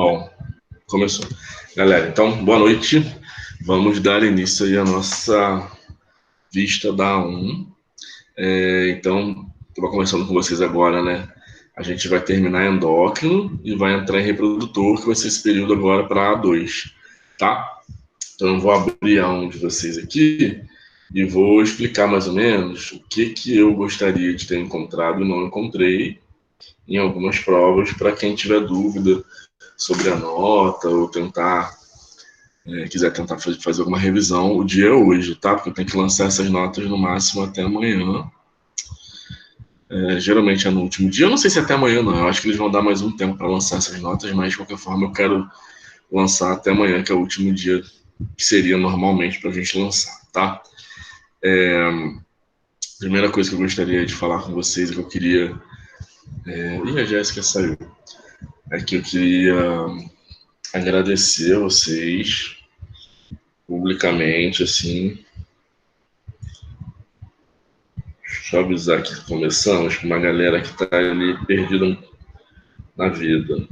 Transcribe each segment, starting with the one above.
Bom, começou. Galera, então, boa noite. Vamos dar início aí à nossa vista da A1. Então, estou conversando com vocês agora, né? A gente vai terminar endócrino e vai entrar em reprodutor, que vai ser esse período agora para A2, tá? Então, eu vou abrir a A1 de vocês aqui e vou explicar mais ou menos o que eu gostaria de ter encontrado e não encontrei em algumas provas, para quem tiver dúvida sobre a nota ou quiser tentar fazer alguma revisão. O dia é hoje, tá? Porque eu tenho que lançar essas notas no máximo até amanhã. Geralmente é no último dia. Eu não sei se é até amanhã, não. Eu acho que eles vão dar mais um tempo para lançar essas notas, mas de qualquer forma eu quero lançar até amanhã, que é o último dia que seria normalmente para a gente lançar, tá? Primeira coisa que eu gostaria de falar com vocês é que eu queria. A Jéssica saiu. É que eu queria agradecer a vocês publicamente, assim. Deixa eu avisar que começamos com uma galera que está ali perdida na vida.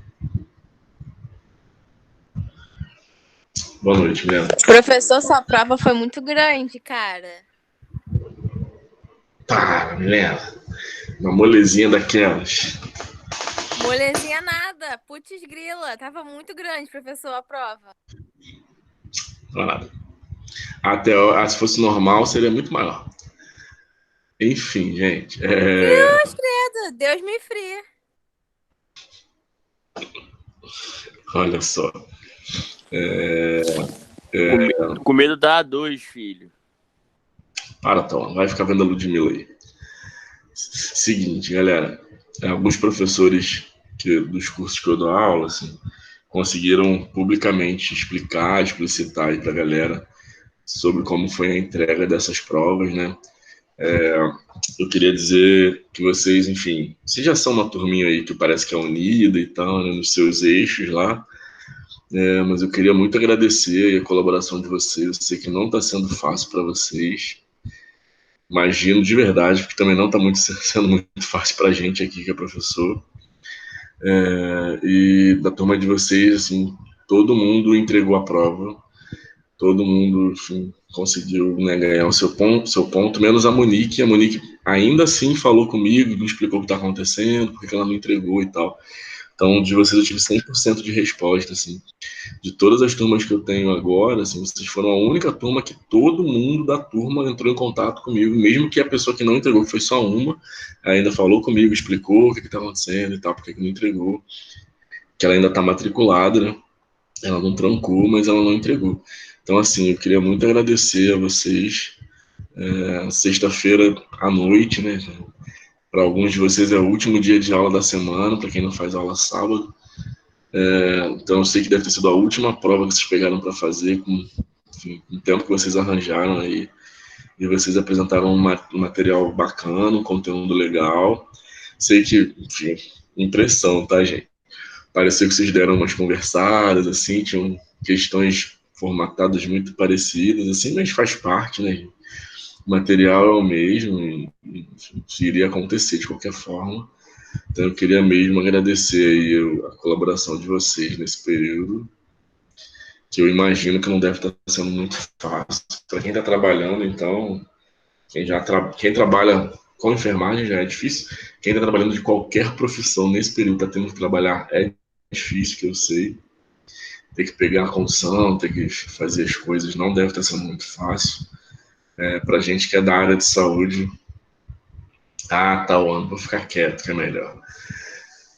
Boa noite, Milena. Professor, sua prova foi muito grande, cara. Tá, Milena. Uma molezinha daquelas. Molezinha nada, putz grila. Tava muito grande, professor, a prova. Nada. Se fosse normal, seria muito maior. Enfim, gente. Deus credo, Deus me frie. Olha só. Com medo da A2, filho. Para, Tom. Vai ficar vendo a Ludmilla aí. Seguinte, galera. Alguns professores dos cursos que eu dou aula, assim, conseguiram publicamente explicitar aí pra galera sobre como foi a entrega dessas provas, né? Eu queria dizer que vocês, enfim, vocês já são uma turminha aí que parece que é unida e tal, né, nos seus eixos lá, mas eu queria muito agradecer a colaboração de vocês. Eu sei que não está sendo fácil para vocês, imagino de verdade, porque também não está sendo muito fácil para a gente aqui que é professor. E da turma de vocês, assim, todo mundo entregou a prova, todo mundo, enfim, conseguiu, né, ganhar o seu ponto, menos a Monique. A Monique ainda assim falou comigo, me explicou o que está acontecendo, porque ela não entregou e tal. Então, de vocês eu tive 100% de resposta, assim. De todas as turmas que eu tenho agora, assim, vocês foram a única turma que todo mundo da turma entrou em contato comigo, mesmo que a pessoa que não entregou, que foi só uma, ainda falou comigo, explicou o que está acontecendo e tal, porque que não entregou, que ela ainda está matriculada, né? Ela não trancou, mas ela não entregou. Então, assim, eu queria muito agradecer a vocês. Sexta-feira à noite, né? Para alguns de vocês é o último dia de aula da semana, para quem não faz aula sábado. Então, eu sei que deve ter sido a última prova que vocês pegaram para fazer, com o tempo que vocês arranjaram aí. E vocês apresentaram um material bacana, um conteúdo legal. Sei que, enfim, impressão, tá, gente? Pareceu que vocês deram umas conversadas, assim, tinham questões formatadas muito parecidas, assim, mas faz parte, né? O material é o mesmo e iria acontecer de qualquer forma. Então eu queria mesmo agradecer aí a colaboração de vocês nesse período, que eu imagino que não deve estar sendo muito fácil. Para quem está trabalhando, então, quem trabalha com enfermagem já é difícil. Quem está trabalhando de qualquer profissão nesse período, está tendo que trabalhar, é difícil, que eu sei. Ter que pegar a condução, ter que fazer as coisas, não deve estar sendo muito fácil. Para gente que é da área de saúde, tá, Wanda, vou ficar quieto, que é melhor.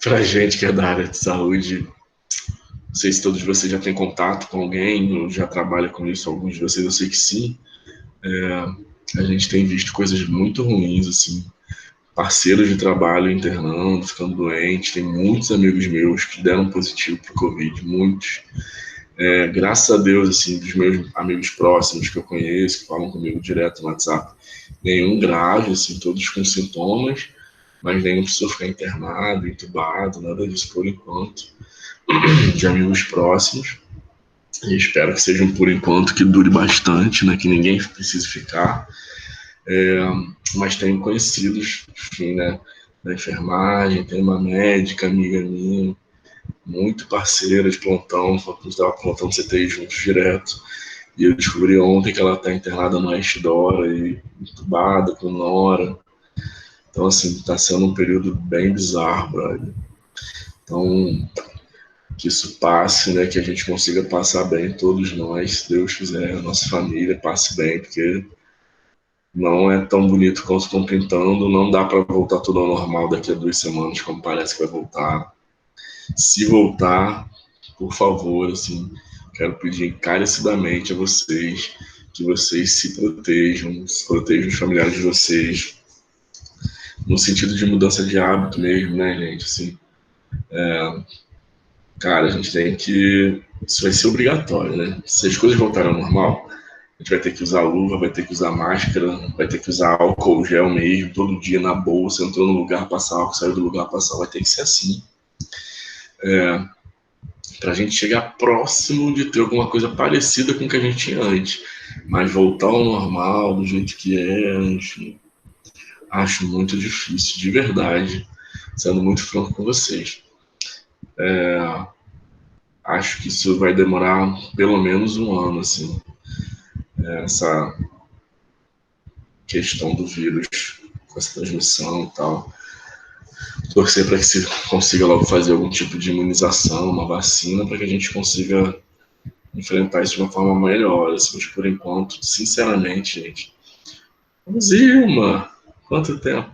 Pra gente que é da área de saúde, não sei se todos vocês já têm contato com alguém, ou já trabalham com isso, alguns de vocês eu sei que sim. A gente tem visto coisas muito ruins, assim, parceiros de trabalho internando, ficando doentes. Tem muitos amigos meus que deram positivo pro Covid, muitos. Graças a Deus, assim, dos meus amigos próximos que eu conheço, que falam comigo direto no WhatsApp, nenhum grave, assim, todos com sintomas, mas nenhum precisou ficar internado, entubado, nada disso por enquanto, de amigos próximos. E espero que seja por enquanto, que dure bastante, né, que ninguém precise ficar. Mas tenho conhecidos, enfim, né, da enfermagem, tem uma médica amiga minha, muito parceira de plantão, a gente estava plantando CTI juntos direto. E eu descobri ontem que ela está internada no Oeste Dora e entubada com Nora. Então, assim, está sendo um período bem bizarro, brother. Então, que isso passe, né? Que a gente consiga passar bem, todos nós, se Deus quiser, a nossa família passe bem, porque não é tão bonito quanto estão pintando, não dá para voltar tudo ao normal daqui a 2 semanas, como parece que vai voltar. Se voltar, por favor, assim, quero pedir encarecidamente a vocês que vocês se protejam os familiares de vocês, no sentido de mudança de hábito mesmo, né, gente? Assim, cara, a gente tem que. Isso vai ser obrigatório, né? Se as coisas voltarem ao normal, a gente vai ter que usar luva, vai ter que usar máscara, vai ter que usar álcool gel mesmo, todo dia na bolsa, entrou no lugar, passar álcool, saiu do lugar, passar, vai ter que ser assim. Para a gente chegar próximo de ter alguma coisa parecida com o que a gente tinha antes. Mas voltar ao normal, do jeito que é, enfim, acho muito difícil, de verdade, sendo muito franco com vocês. Acho que isso vai demorar pelo menos um ano, assim, essa questão do vírus, com essa transmissão e tal. Torcer para que se consiga logo fazer algum tipo de imunização, uma vacina, para que a gente consiga enfrentar isso de uma forma melhor. Assim, mas por enquanto, sinceramente, gente, Zilma, quanto tempo?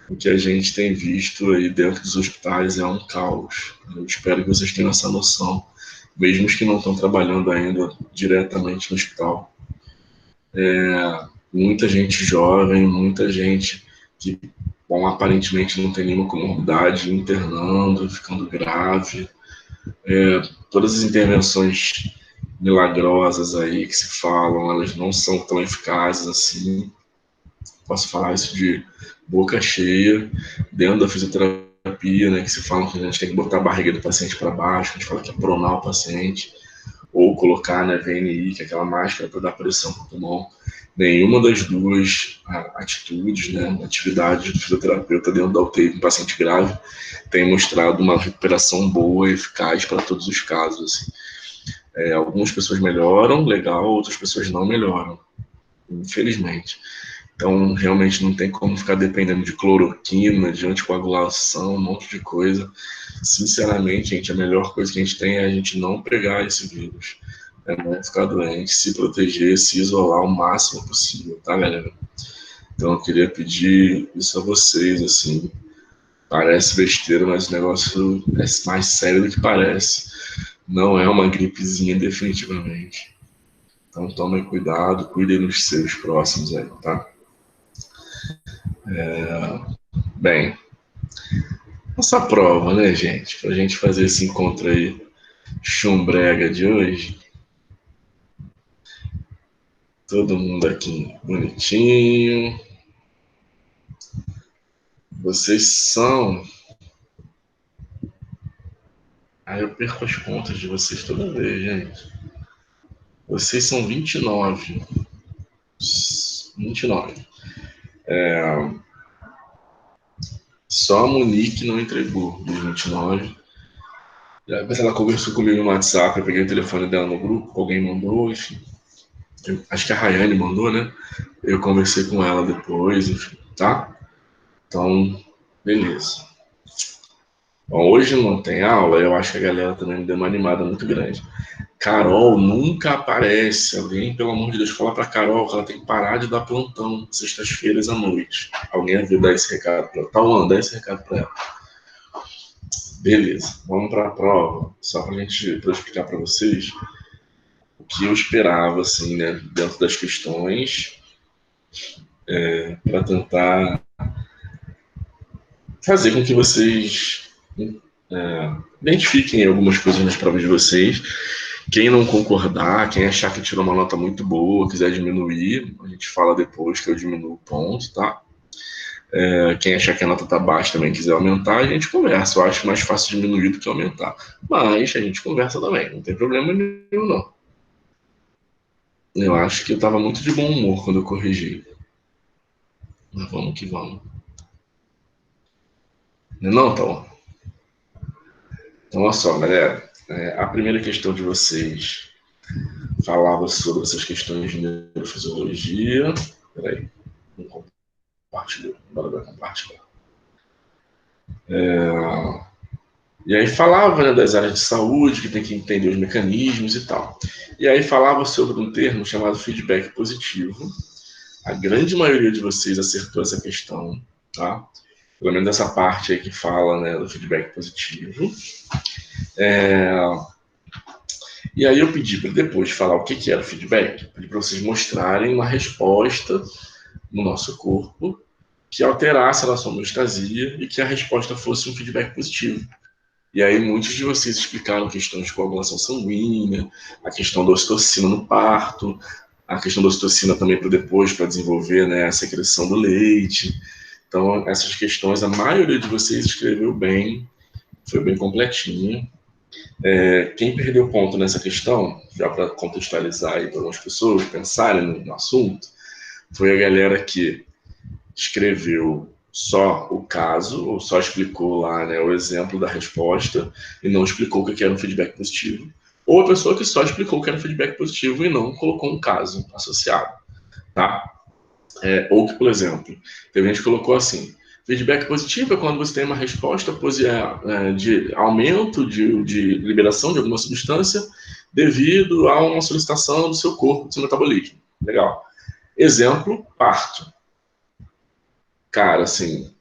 O que a gente tem visto aí dentro dos hospitais é um caos. Eu espero que vocês tenham essa noção, mesmo os que não estão trabalhando ainda diretamente no hospital. Muita gente jovem, muita gente que, bom, aparentemente não tem nenhuma comorbidade, internando, ficando grave. Todas as intervenções milagrosas aí que se falam, elas não são tão eficazes assim. Posso falar isso de boca cheia, dentro da fisioterapia, né, que se fala que a gente tem que botar a barriga do paciente para baixo, a gente fala que é pronar o paciente, ou colocar na VNI, que é aquela máscara para dar pressão para o pulmão. Nenhuma das duas atitudes, né, atividades do fisioterapeuta dentro da UTI com paciente grave tem mostrado uma recuperação boa e eficaz para todos os casos. Assim. Algumas pessoas melhoram, legal, outras pessoas não melhoram, infelizmente. Então, realmente não tem como ficar dependendo de cloroquina, de anticoagulação, um monte de coisa. Sinceramente, gente, a melhor coisa que a gente tem é a gente não pegar esse vírus. Não ficar doente, se proteger, se isolar o máximo possível, tá, galera? Então, eu queria pedir isso a vocês, assim. Parece besteira, mas o negócio é mais sério do que parece. Não é uma gripezinha, definitivamente. Então, tomem cuidado, cuidem dos seus próximos aí, tá? Bem, nossa prova, né, gente? Pra gente fazer esse encontro aí chumbrega de hoje. Todo mundo aqui bonitinho. Vocês são... eu perco as contas de vocês toda vez, gente. Vocês são 29. 29. Só a Monique não entregou dos 29. Depois ela conversou comigo no WhatsApp, eu peguei o telefone dela no grupo, alguém mandou, enfim. Acho que a Rayane mandou, né? Eu conversei com ela depois, enfim, tá? Então, beleza. Bom, hoje não tem aula, eu acho que a galera também me deu uma animada muito grande. Carol nunca aparece. Alguém, pelo amor de Deus, fala pra Carol que ela tem que parar de dar plantão sextas-feiras à noite. Alguém viu dar esse recado pra ela? Tá, Luan, dá esse recado pra ela. Beleza, vamos para a prova. Só para eu explicar para vocês o que eu esperava, assim, né, dentro das questões, para tentar fazer com que vocês identifiquem algumas coisas nas provas de vocês. Quem não concordar, quem achar que tirou uma nota muito boa, quiser diminuir, a gente fala depois que eu diminuo o ponto, tá? Quem achar que a nota tá baixa também quiser aumentar, a gente conversa. Eu acho mais fácil diminuir do que aumentar. Mas a gente conversa também, não tem problema nenhum, não. Eu acho que eu tava muito de bom humor quando eu corrigi. Mas vamos que vamos. Não, tá bom. Então, olha só, galera. A primeira questão de vocês falava sobre essas questões de neurofisiologia. Peraí, não compartilhou. Agora vai compartilhar. E aí falava, né, das áreas de saúde, que tem que entender os mecanismos e tal. E aí falava sobre um termo chamado feedback positivo. A grande maioria de vocês acertou essa questão, tá? Pelo menos essa parte aí que fala, né, do feedback positivo. E aí eu pedi para depois falar o que era o feedback, pedi para vocês mostrarem uma resposta no nosso corpo que alterasse a nossa homeostasia e que a resposta fosse um feedback positivo. E aí muitos de vocês explicaram questões de coagulação sanguínea, a questão da ocitocina no parto, a questão da ocitocina também para depois, para desenvolver, né, a secreção do leite. Então, essas questões, a maioria de vocês escreveu bem, foi bem completinha. Quem perdeu ponto nessa questão, já para contextualizar aí para algumas pessoas pensarem no assunto, foi a galera que escreveu só o caso, ou só explicou lá, né, o exemplo da resposta, e não explicou o que era um feedback positivo. Ou a pessoa que só explicou o que era um feedback positivo e não colocou um caso associado, tá? Ou que, por exemplo, teve gente que colocou assim: feedback positivo é quando você tem uma resposta de aumento de liberação de alguma substância devido a uma solicitação do seu corpo, do seu metabolismo. Legal. Exemplo, parto. Cara, assim,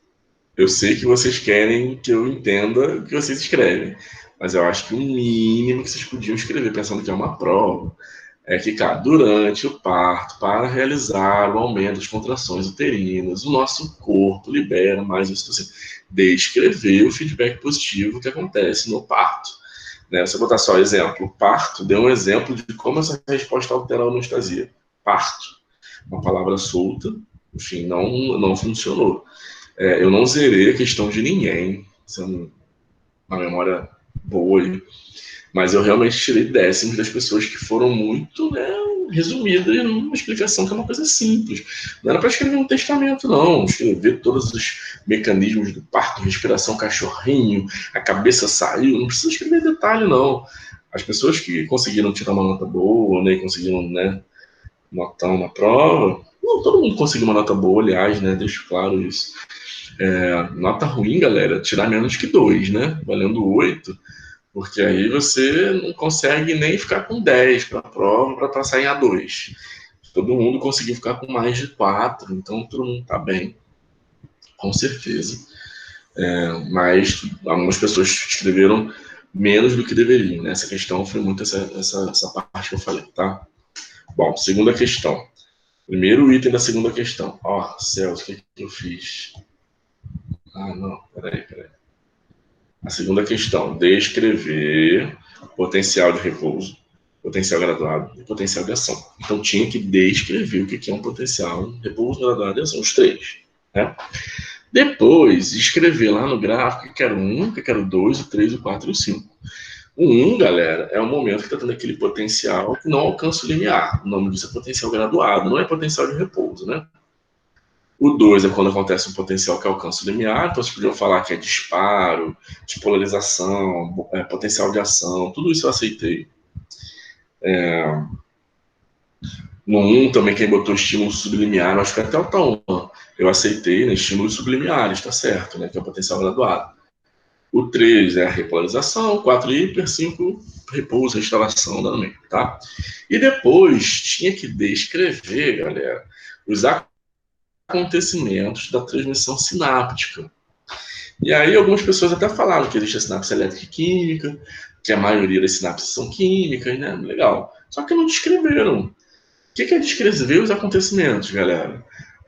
eu sei que vocês querem que eu entenda o que vocês escrevem, mas eu acho que o mínimo que vocês podiam escrever, pensando que é uma prova, é que, cara, durante o parto, para realizar o aumento das contrações uterinas, o nosso corpo libera mais ocitocina. Descrever o feedback positivo que acontece no parto. Né? Você botar só exemplo, parto, deu um exemplo de como essa resposta altera a homeostasia. Parto. Uma palavra solta, enfim, não funcionou. Eu não zerei a questão de ninguém, sendo uma memória boa aí. Mas eu realmente tirei décimos das pessoas que foram muito, né, resumidas numa explicação que é uma coisa simples. Não era para escrever um testamento, não. Escrever todos os mecanismos do parto, respiração, cachorrinho, a cabeça saiu. Não precisa escrever detalhe, não. As pessoas que conseguiram tirar uma nota boa, né, conseguiram, né, notão na prova. Não, todo mundo conseguiu uma nota boa, aliás, né, deixo claro isso. Nota ruim, galera, tirar menos que 2, né? Valendo 8. Porque aí você não consegue nem ficar com 10 para a prova para passar em A2. Todo mundo conseguiu ficar com mais de 4, então todo mundo está bem, com certeza. Mas algumas pessoas escreveram menos do que deveriam, né? Essa questão foi muito essa parte que eu falei, tá? Bom, segunda questão. Primeiro item da segunda questão. Celso, o que eu fiz? Não, peraí. A segunda questão, descrever potencial de repouso, potencial graduado e potencial de ação. Então tinha que descrever o que é um potencial, repouso, graduado e ação, os 3. Né? Depois, escrever lá no gráfico o que era o 1, o que era o 2, o 3, o 4 e o 5. O 1, galera, é o momento que está tendo aquele potencial que não alcança o limiar. O nome disso é potencial graduado, não é potencial de repouso, né? O 2 é quando acontece um potencial que alcança o limiar, então vocês podiam falar que é disparo, despolarização, potencial de ação, tudo isso eu aceitei. No 1 também, quem botou estímulo sublimiar, acho que até o TAUMA, eu aceitei, né, estímulos sublimiares, tá certo, né, que é o potencial graduado. O 3 é a repolarização, 4 hiper, 5 repouso, restauração, dando meio, tá? E depois tinha que descrever, galera, os acontecimentos da transmissão sináptica. E aí algumas pessoas até falaram que existe a sinapse elétrica e química, que a maioria das sinapses são químicas, né? Legal. Só que não descreveram. O que é descrever os acontecimentos, galera?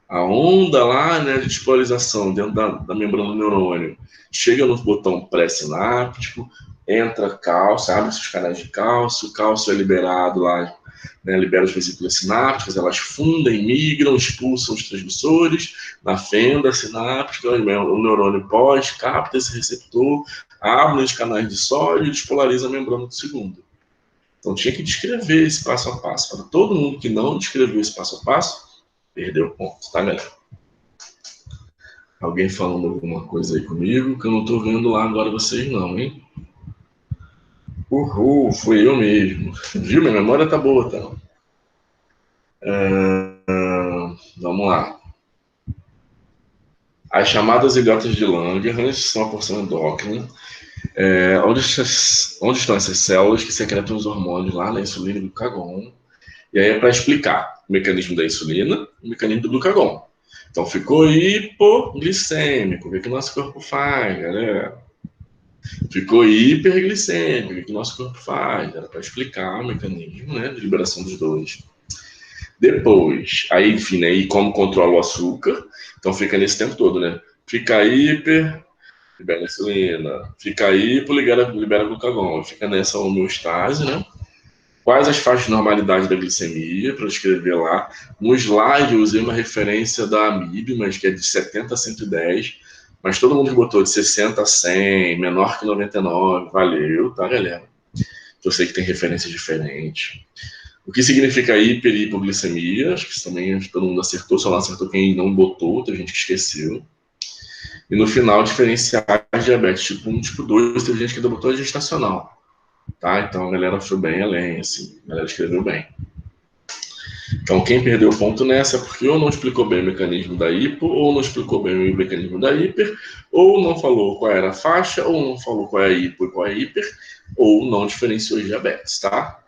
A onda lá, né, de despolarização dentro da membrana do neurônio chega no botão pré-sináptico, entra cálcio, abre os canais de cálcio, o cálcio é liberado lá, né, libera as vesículas sinápticas, elas fundem, migram, expulsam os transmissores na fenda sináptica, o neurônio pós capta esse receptor, abre os canais de sódio e despolariza a membrana do segundo. Então tinha que descrever esse passo a passo. Para todo mundo que não descreveu esse passo a passo, perdeu ponto, tá, galera? Alguém falando alguma coisa aí comigo, que eu não tô vendo lá agora vocês não, hein? Uhul, fui eu mesmo. Viu? Minha memória tá boa, tá? Vamos lá. As chamadas ilhotas de Langerhans são a porção endócrina, onde estão essas células que secretam os hormônios lá na insulina e do glucagon. E aí é para explicar o mecanismo da insulina e o mecanismo do glucagon. Então ficou hipoglicêmico. O que o nosso corpo faz, galera? Ficou hiperglicêmico. O que o nosso corpo faz? Era para explicar o mecanismo, né, de liberação dos dois. Depois, aí, enfim, né, e como controla o açúcar. Então fica nesse tempo todo, né? Fica hiper, libera insulina. Fica hipo, libera glucagon. Fica nessa homeostase, né? Quais as faixas de normalidade da glicemia, para eu escrever lá. No slide eu usei uma referência da AMIB, mas que é de 70 a 110, mas todo mundo que botou de 60 a 100, menor que 99, valeu, tá, galera? Eu sei que tem referências diferentes. O que significa hiper e hipoglicemia? Acho que isso também todo mundo acertou, só não acertou quem não botou, tem gente que esqueceu. E no final, diferenciar diabetes tipo 1 e tipo 2, teve gente que ainda botou a gestacional. Tá? Então a galera foi bem além, assim, a galera escreveu bem. Então quem perdeu o ponto nessa é porque ou não explicou bem o mecanismo da hipo, ou não explicou bem o mecanismo da hiper, ou não falou qual era a faixa, ou não falou qual é a hipo e qual é a hiper, ou não diferenciou diabetes, tá?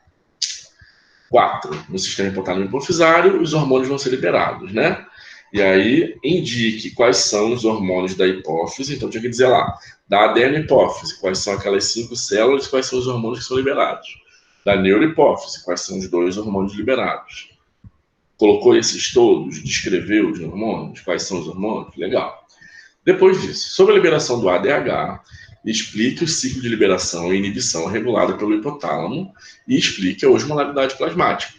4. No sistema hipotálamo hipofisário, os hormônios vão ser liberados, né? E aí, indique quais são os hormônios da hipófise. Então, tinha que dizer lá, da adenohipófise, quais são aquelas 5 células e quais são os hormônios que são liberados. Da neurohipófise, quais são os 2 hormônios liberados. Colocou esses todos, descreveu os hormônios, quais são os hormônios, legal. Depois disso, sobre a liberação do ADH, explique o ciclo de liberação e inibição regulado pelo hipotálamo e explique a osmolaridade plasmática.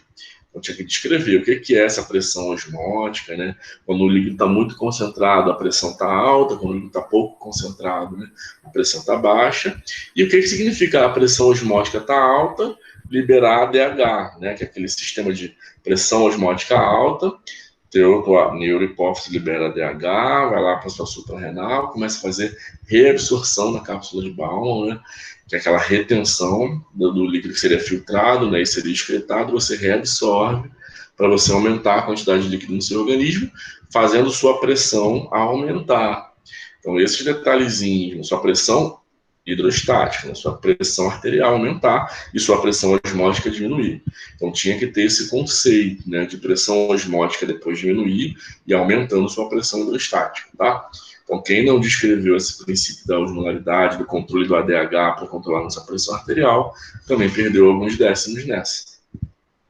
Eu tinha que descrever o que é essa pressão osmótica, né? Quando o líquido está muito concentrado, a pressão está alta, quando o líquido está pouco concentrado, né? A pressão está baixa. E o que significa a pressão osmótica está alta, liberar ADH, né? Que é aquele sistema de pressão osmótica alta. A neurohipófise libera ADH, vai lá para a sua suprarrenal, começa a fazer reabsorção na cápsula de Bowman, né? Que é aquela retenção do líquido que seria filtrado, né, e seria excretado, você reabsorve para você aumentar a quantidade de líquido no seu organismo, fazendo sua pressão aumentar. Então, esses detalhezinhos, sua pressão hidrostática, né, sua pressão arterial aumentar e sua pressão osmótica diminuir. Então, tinha que ter esse conceito, né, de pressão osmótica depois diminuir e aumentando sua pressão hidrostática, tá? Então, quem não descreveu esse princípio da osmolaridade, do controle do ADH para controlar nossa pressão arterial, também perdeu alguns décimos nessa.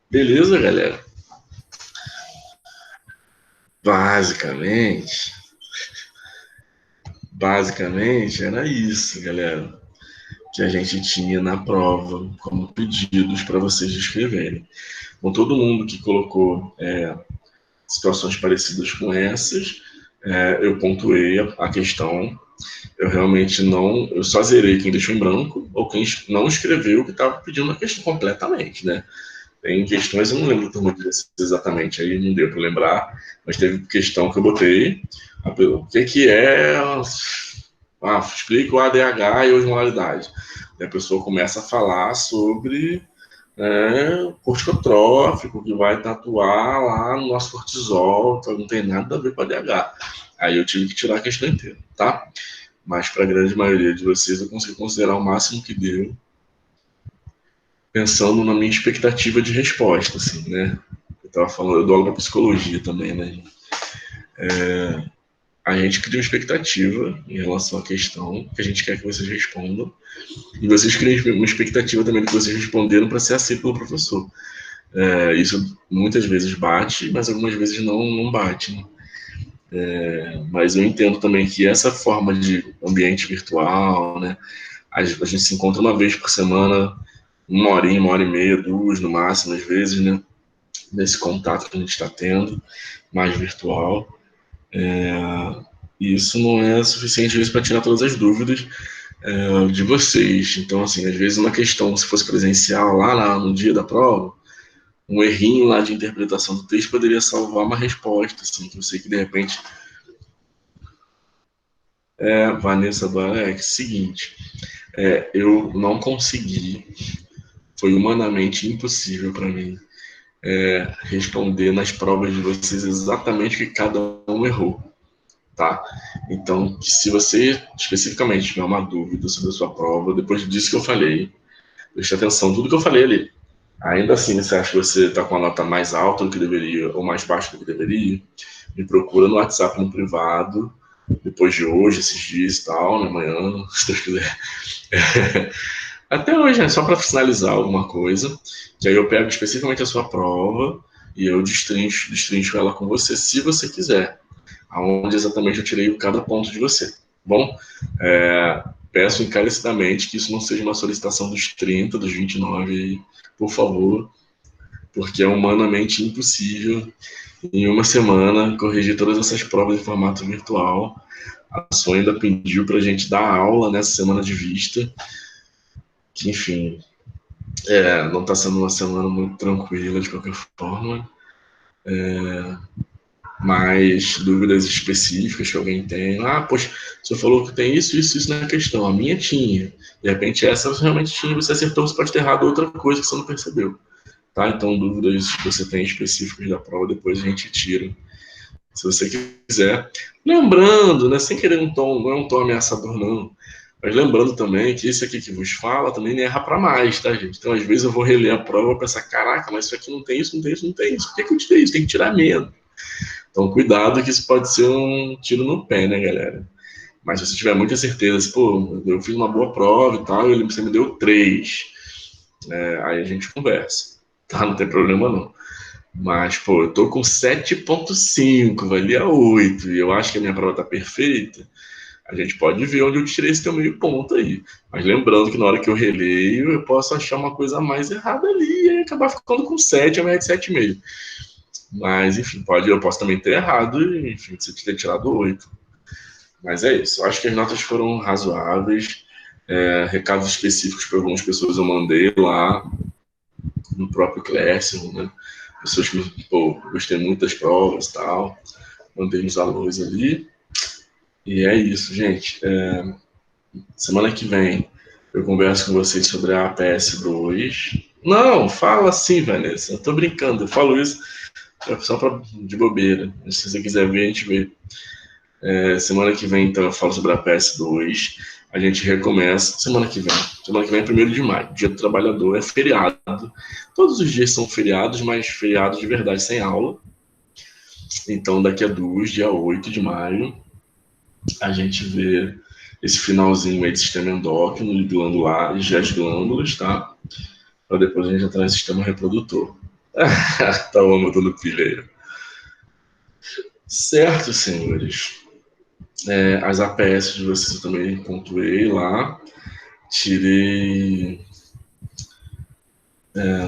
Beleza, galera? Basicamente era isso, galera, que a gente tinha na prova como pedidos para vocês descreverem. Então, todo mundo que colocou situações parecidas com essas, eu pontuei a questão. Eu realmente não... Eu só zerei quem deixou em branco ou quem não escreveu o que estava pedindo a questão completamente, né? Tem questões, eu não lembro do número exatamente, aí não deu para lembrar, mas teve questão que eu botei. O que é... explica o ADH e a osmolaridade. E a pessoa começa a falar sobre corticotrófico, que vai tatuar lá no nosso cortisol, então não tem nada a ver com ADH. Aí eu tive que tirar a questão inteira, tá? Mas para a grande maioria de vocês eu consegui considerar o máximo que deu, pensando na minha expectativa de resposta, assim, né? Eu tava falando, eu dou aula para psicologia também, né? A gente cria uma expectativa em relação à questão que a gente quer que vocês respondam, e vocês criam uma expectativa também do que vocês responderam para ser aceito pelo professor. Isso muitas vezes bate, mas algumas vezes não bate, né? Mas eu entendo também que essa forma de ambiente virtual, né? A gente se encontra uma vez por semana, uma hora e meia, 2 no máximo, às vezes, né? Nesse contato que a gente está tendo, mais virtual. E isso não é suficiente, às vezes, para tirar todas as dúvidas de vocês. Então, assim, às vezes uma questão, se fosse presencial lá no dia da prova, um errinho lá de interpretação do texto poderia salvar uma resposta, assim, que eu sei que de repente... Vanessa do Alex, seguinte, eu não consegui, foi humanamente impossível para mim responder nas provas de vocês exatamente o que cada um errou, tá? Então, se você especificamente tiver uma dúvida sobre a sua prova, depois disso que eu falei, preste atenção em tudo que eu falei ali. Ainda assim, você acha que você está com a nota mais alta do que deveria ou mais baixa do que deveria, me procura no WhatsApp no privado, depois de hoje, esses dias e tal, né, amanhã, se Deus quiser. Até hoje, né, só para finalizar alguma coisa, que aí eu pego especificamente a sua prova e eu destrincho ela com você, se você quiser, aonde exatamente eu tirei cada ponto de você. Bom, peço encarecidamente que isso não seja uma solicitação dos 30, dos 29, por favor, porque é humanamente impossível em uma semana corrigir todas essas provas em formato virtual. A SOA ainda pediu para a gente dar aula nessa semana de vista, que enfim, não está sendo uma semana muito tranquila de qualquer forma. Mais dúvidas específicas que alguém tem. Poxa, você falou que tem isso na questão. A minha tinha. De repente essa você realmente tinha, você acertou, você pode ter errado outra coisa que você não percebeu. Tá? Então, dúvidas que você tem específicas da prova, depois a gente tira. Se você quiser. Lembrando, né, sem querer um tom, não é um tom ameaçador, não. Mas lembrando também que esse aqui que vos fala também erra para mais, tá, gente? Então, às vezes eu vou reler a prova e pensar, caraca, mas isso aqui não tem isso, não tem isso, não tem isso. Por que eu tirei isso? Tem que tirar menos. Então, cuidado que isso pode ser um tiro no pé, né, galera? Mas se você tiver muita certeza, pô, eu fiz uma boa prova e tal, e você me deu 3. Aí a gente conversa, tá? Não tem problema, não. Mas, pô, eu tô com 7,5, valia 8, e eu acho que a minha prova tá perfeita. A gente pode ver onde eu tirei esse teu meio ponto aí. Mas lembrando que na hora que eu releio, eu posso achar uma coisa mais errada ali e acabar ficando com 7 ao invés de 7,5. Mas, enfim, eu posso também ter errado e, enfim, você ter tirado 8. Mas é isso. Eu acho que as notas foram razoáveis. Recados específicos para algumas pessoas eu mandei lá no próprio Classroom, né? Pessoas que, pô, gostei muito das provas e tal. Mandei uns alôs ali. E é isso, gente. Semana que vem eu converso com vocês sobre a APS-2. Não, fala assim, Vanessa. Eu tô brincando, eu falo isso só de bobeira. Se você quiser ver, a gente vê. Semana que vem, então, eu falo sobre a PS2. A gente recomeça semana que vem. Semana que vem é 1º de maio, Dia do Trabalhador, é feriado. Todos os dias são feriados, mas feriados de verdade, sem aula. Então, daqui a 2, dia 8 de maio, a gente vê esse finalzinho aí de sistema endócrino, de glandulares, e as glândulas, tá? Para depois a gente entrar no sistema reprodutor. Tá bom, eu tô no pilha aí. Certo, senhores. As APS de vocês eu também pontuei lá.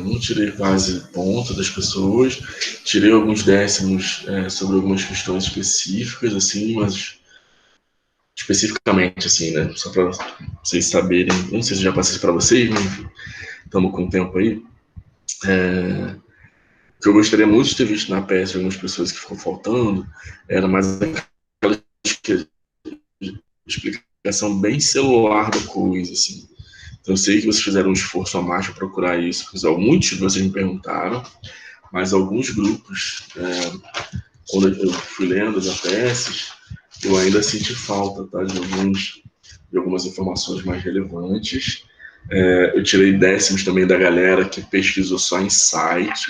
Não tirei quase ponto das pessoas. Tirei alguns décimos sobre algumas questões específicas, assim, mas especificamente, assim, né? Só para vocês saberem. Eu não sei se já passei para vocês, mas enfim, estamos com tempo aí. O que eu gostaria muito de ter visto na APS de algumas pessoas que ficou faltando era mais aquela explicação bem celular da coisa, assim. Então, eu sei que vocês fizeram um esforço a mais para procurar isso, porque muitos de vocês me perguntaram, mas alguns grupos, quando eu fui lendo as APS, eu ainda senti falta, tá, de algumas informações mais relevantes. Eu tirei décimos também da galera que pesquisou só em site,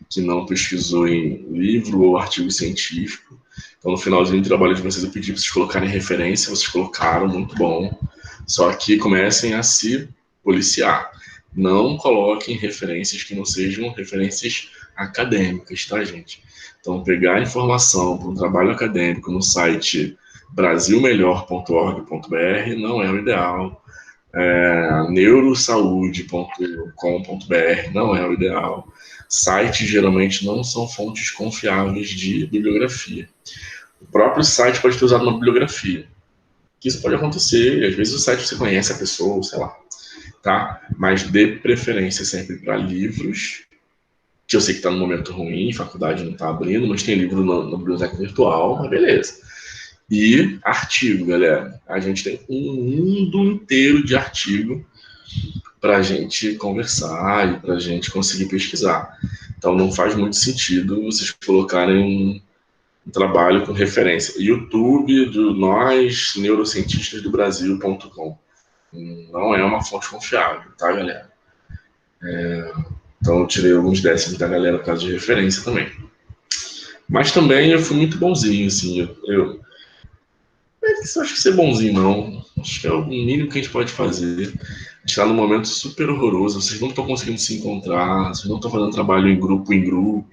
que não pesquisou em livro ou artigo científico. Então, no finalzinho do trabalho de vocês, eu pedi para vocês colocarem referência, vocês colocaram, muito bom. Só que comecem a se policiar. Não coloquem referências que não sejam referências acadêmicas, tá, gente? Então, pegar informação para um trabalho acadêmico no site brasilmelhor.org.br não é o ideal. Neurosaude.com.br não é o ideal. Sites geralmente não são fontes confiáveis de bibliografia. O próprio site pode ter usado uma bibliografia. Que isso pode acontecer, às vezes o site você conhece a pessoa, sei lá, tá? Mas dê preferência sempre para livros, que eu sei que está num momento ruim, faculdade não está abrindo, mas tem livro na biblioteca virtual, mas beleza. E artigo, galera. A gente tem um mundo inteiro de artigo para a gente conversar e para a gente conseguir pesquisar. Então, não faz muito sentido vocês colocarem um trabalho com referência. YouTube do nós, neurocientistas do Brasil.com. Não é uma fonte confiável, tá, galera? Então, eu tirei alguns décimos da galera por causa de referência também. Mas também eu fui muito bonzinho, assim. Eu acho que ser bonzinho, não. Acho que é o mínimo que a gente pode fazer. A gente está num momento super horroroso. Vocês não estão conseguindo se encontrar, vocês não estão fazendo trabalho em grupo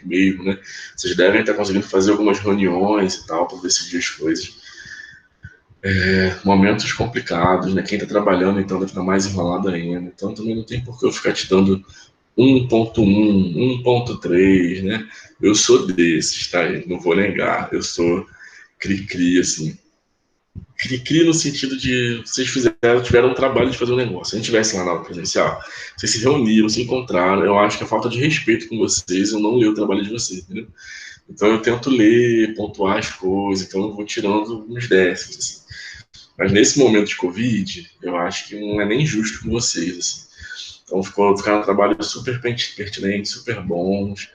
mesmo, né? Vocês devem estar conseguindo fazer algumas reuniões e tal para decidir as coisas. Momentos complicados, né? Quem está trabalhando, então, deve estar mais enrolado ainda. Então, também não tem por que eu ficar te dando 1.1, 1.3, né? Eu sou desses, tá? Não vou negar. Eu sou cri-cri, assim. Cri-cri no sentido de vocês tiveram um trabalho de fazer um negócio. Se a gente tivesse lá na aula presencial, vocês se reuniram, se encontraram. Eu acho que é falta de respeito com vocês eu não ler o trabalho de vocês, entendeu? Então eu tento ler, pontuar as coisas, então eu vou tirando uns décimos, assim. Mas nesse momento de Covid, eu acho que não é nem justo com vocês, assim. Então ficaram um trabalho super pertinente, super bons,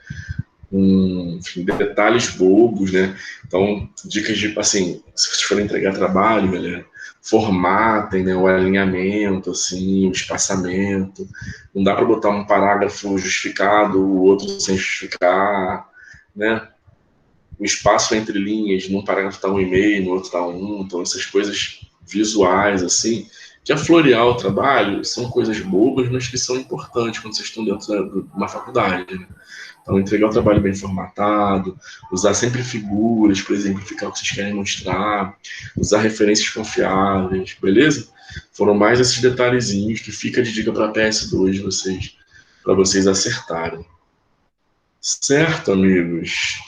com, enfim, detalhes bobos, né? Então, dicas de, assim, se vocês forem entregar trabalho, galera, formatem, né, o alinhamento, assim, o espaçamento. Não dá para botar um parágrafo justificado, o outro sem justificar, né? O espaço entre linhas, num parágrafo está 1,5, no outro está 1. Então, essas coisas visuais, assim, que a florear o trabalho são coisas bobas, mas que são importantes quando vocês estão dentro de uma faculdade, né? Então, entregar o trabalho bem formatado, usar sempre figuras para exemplificar o que vocês querem mostrar, usar referências confiáveis, beleza? Foram mais esses detalhezinhos que fica de dica para a PS2 de vocês, para vocês acertarem. Certo, amigos?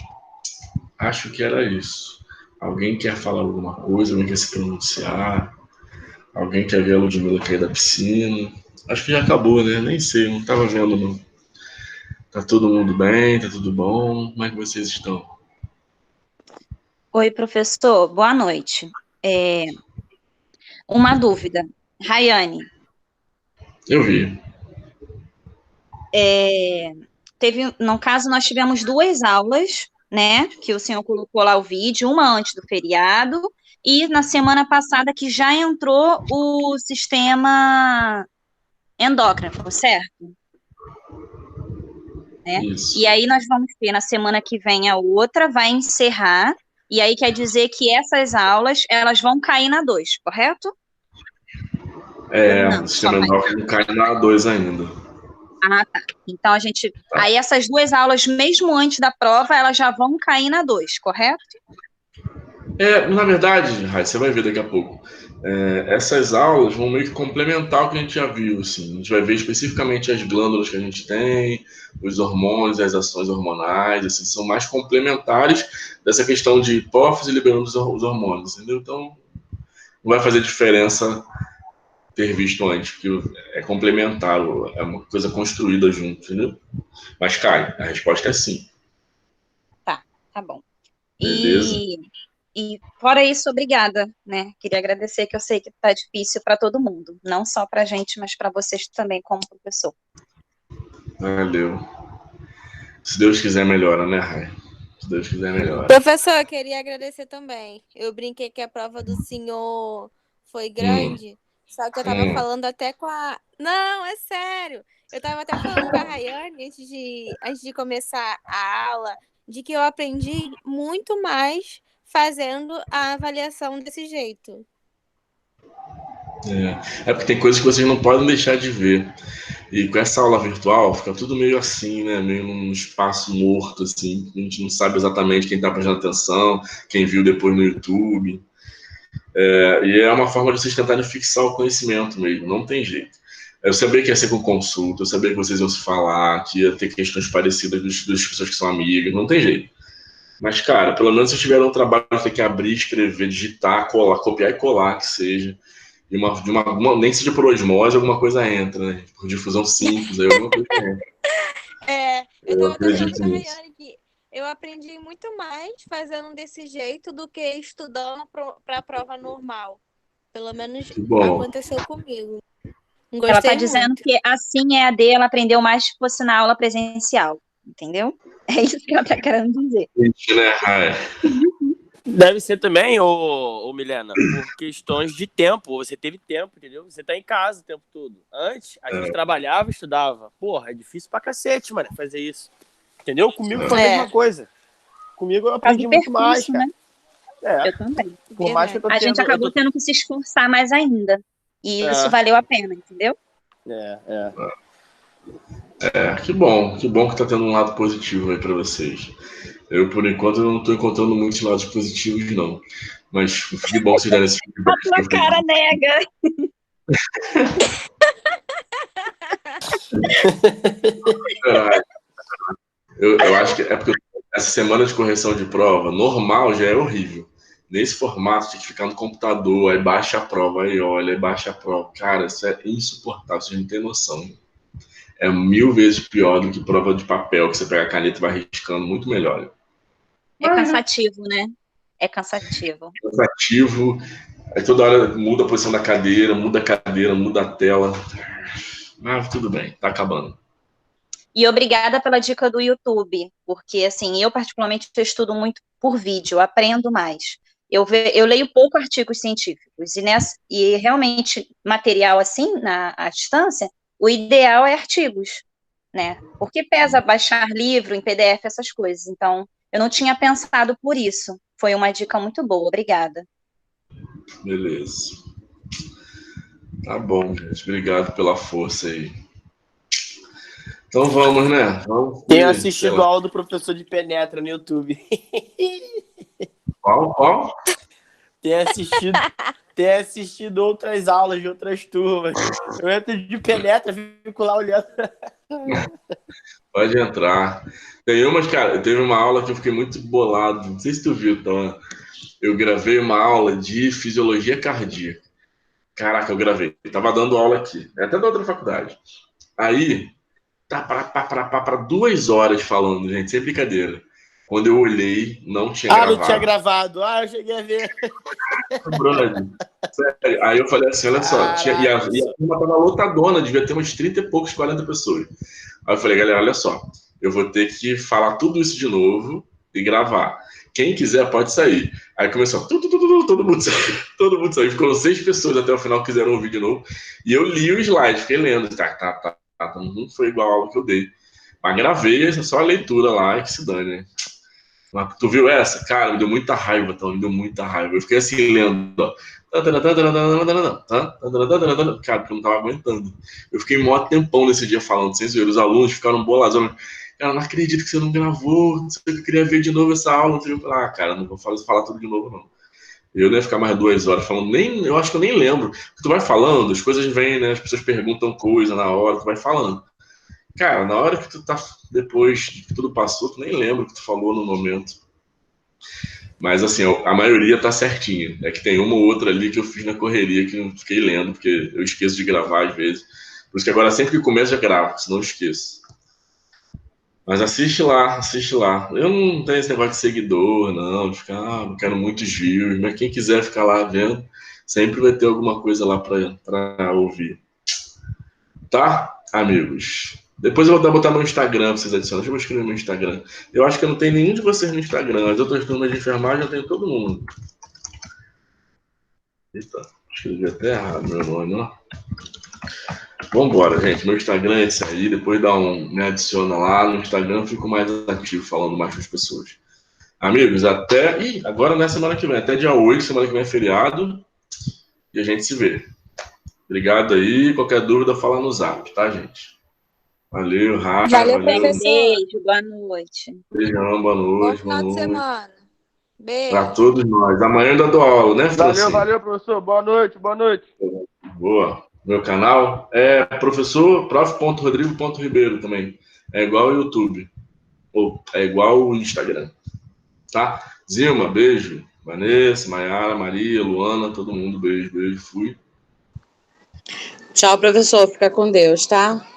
Acho que era isso. Alguém quer falar alguma coisa? Alguém quer se pronunciar? Alguém quer ver a Ludmilla cair da piscina? Acho que já acabou, né? Nem sei, não estava vendo, não. Tá todo mundo bem? Tá tudo bom? Como é que vocês estão? Oi, professor. Boa noite. Uma dúvida. Rayane, Eu vi. no caso, nós tivemos 2 aulas, né, que o senhor colocou lá o vídeo, uma antes do feriado, e na semana passada que já entrou o sistema endócrino, certo? Né? Isso. E aí nós vamos ter na semana que vem a outra, vai encerrar, e aí quer dizer que essas aulas, elas vão cair na 2, correto? O sistema endócrino cai na A2 ainda. Ah, tá. Então, aí essas 2 aulas, mesmo antes da prova, elas já vão cair na 2, correto? Na verdade, Rai, você vai ver daqui a pouco. Essas aulas vão meio que complementar o que a gente já viu, assim. A gente vai ver especificamente as glândulas que a gente tem, os hormônios, as ações hormonais, assim, são mais complementares dessa questão de hipófise liberando os hormônios, entendeu? Então, não vai fazer diferença ter visto antes, porque é complementar, é uma coisa construída junto, entendeu? Mas cai, a resposta é sim. Tá bom. Beleza? E fora isso, obrigada, né? Queria agradecer, que eu sei que tá difícil para todo mundo, não só pra gente, mas para vocês também como professor. Valeu. Se Deus quiser, melhora, né, Rai? Se Deus quiser, melhora. Professor, eu queria agradecer também. Eu brinquei que a prova do senhor foi grande, só que eu tava falando até com a... Não, é sério. Eu tava até falando com a Rayane antes de começar a aula, de que eu aprendi muito mais fazendo a avaliação desse jeito. Porque tem coisas que vocês não podem deixar de ver. E com essa aula virtual, fica tudo meio assim, né? Meio num espaço morto, assim. A gente não sabe exatamente quem está prestando atenção, quem viu depois no YouTube. E é uma forma de vocês tentarem fixar o conhecimento mesmo, não tem jeito. Eu sabia que ia ser com consulta, eu sabia que vocês iam se falar, que ia ter questões parecidas das pessoas que são amigas, não tem jeito. Mas, cara, pelo menos vocês tiveram um trabalho de ter que abrir, escrever, digitar, colar, copiar e colar, que seja. Nem que seja por osmose, alguma coisa entra, né? Por difusão simples, aí alguma coisa entra. Eu tava falando com a Rayane que eu aprendi muito mais fazendo desse jeito do que estudando para a prova normal. Pelo menos Que bom. aconteceu comigo. Ela está Gostei dizendo muito. que assim é EAD, ela aprendeu mais se fosse na aula presencial, entendeu? É isso que ela está querendo dizer. Gente, né? Deve ser também, ô Milena, por questões de tempo. Você teve tempo, entendeu? Você tá em casa o tempo todo. Antes, a gente trabalhava e estudava. Porra, é difícil pra cacete, mano, fazer isso. Entendeu? Comigo foi a mesma coisa. Comigo eu aprendi muito mais, cara. Né? Eu também. Por mais que eu tô a gente acabou tendo que se esforçar mais ainda. E isso valeu a pena, entendeu? Que bom que tá tendo um lado positivo aí pra vocês. Eu, por enquanto, não tô encontrando muitos lados positivos, não. Mas que bom que vocês deram esse feedback. A tua cara nega. Eu acho que é porque essa semana de correção de prova, normal, já é horrível. Nesse formato, tem que ficar no computador, aí baixa a prova, aí olha, aí baixa a prova. Cara, isso é insuportável, vocês não têm noção. É 1000 vezes pior do que prova de papel, que você pega a caneta e vai riscando, muito melhor. É cansativo, né? É cansativo. Cansativo, aí toda hora muda a posição da cadeira, muda a tela. Mas tudo bem, tá acabando. E obrigada pela dica do YouTube, porque, assim, eu particularmente estudo muito por vídeo, aprendo mais. Eu leio pouco artigos científicos, e realmente, material assim, à distância, o ideal é artigos, né? Porque pesa baixar livro em PDF, essas coisas. Então, eu não tinha pensado por isso. Foi uma dica muito boa, obrigada. Beleza. Tá bom, gente. Obrigado pela força aí. Então vamos, né? Tenho assistido a aula do professor de Penetra no YouTube. Qual? Tenho assistido outras aulas de outras turmas. Eu entro de Penetra, fico lá olhando. Pode entrar. Teve uma aula que eu fiquei muito bolado. Não sei se tu viu, então. Eu gravei uma aula de fisiologia cardíaca. Caraca, eu gravei. Eu tava dando aula aqui, até da outra faculdade. Aí, tá para 2 horas falando, gente, sem brincadeira. Quando eu olhei, não tinha gravado. Não tinha gravado. Eu cheguei a ver. Brother, sério. Aí eu falei assim, olha só, e a turma tava lotadona, devia ter uns 30 e poucos, 40 pessoas. Aí eu falei, galera, olha só, eu vou ter que falar tudo isso de novo e gravar. Quem quiser pode sair. Aí começou, todo mundo saiu. Ficou 6 pessoas até o final que quiseram ouvir de novo. E eu li o slide, fiquei lendo. Tá. Não foi igual a aula que eu dei. Mas gravei, só a leitura lá e que se dane, né? Mas tu viu essa? Cara, me deu muita raiva, então, me deu muita raiva. Eu fiquei assim, lendo, ó. Cara, porque eu não tava aguentando. Eu fiquei mó tempão nesse dia falando, sem zoeira. Os alunos ficaram bolados. Cara, não acredito que você não gravou. Não sei o que eu queria ver de novo essa aula. Cara, não vou falar tudo de novo, não. Eu não ia ficar mais 2 horas falando, eu acho que eu nem lembro. Tu vai falando, as coisas vêm, né? As pessoas perguntam coisa na hora, tu vai falando. Cara, na hora que tu tá, depois que tudo passou, tu nem lembra o que tu falou no momento. Mas, assim, a maioria tá certinha. É que tem uma ou outra ali que eu fiz na correria que eu fiquei lendo, porque eu esqueço de gravar às vezes. Por isso que agora sempre que começo eu gravo, senão eu esqueço. Mas assiste lá. Eu não tenho esse negócio de seguidor, não, de ficar, não quero muitos views, mas quem quiser ficar lá vendo, sempre vai ter alguma coisa lá pra ouvir. Tá, amigos? Depois eu vou botar meu Instagram pra vocês adicionarem. Deixa eu escrever meu Instagram. Eu acho que eu não tenho nenhum de vocês no Instagram. As outras turmas de enfermagem eu tenho todo mundo. Eita, escrevi até errado meu nome, ó. Vambora, gente. Meu Instagram é esse aí. Depois me adiciona lá. No Instagram eu fico mais ativo, falando mais com as pessoas. Amigos, agora não é semana que vem. Até dia 8, semana que vem é feriado. E a gente se vê. Obrigado aí. Qualquer dúvida, fala no zap, tá, gente? Valeu, Rafa. Valeu, professor. Beijo, boa noite. Beijão, boa noite. Bom final de semana. Beijo. Pra todos nós. Amanhã ainda dou aula, né, Francisco? Valeu, professor. Boa noite. Boa. Meu canal é prof.rodrigo.ribeiro também. É igual o YouTube. Ou é igual o Instagram. Tá? Zilma, beijo. Vanessa, Maiara, Maria, Luana, todo mundo, beijo. Fui. Tchau, professor. Fica com Deus, tá?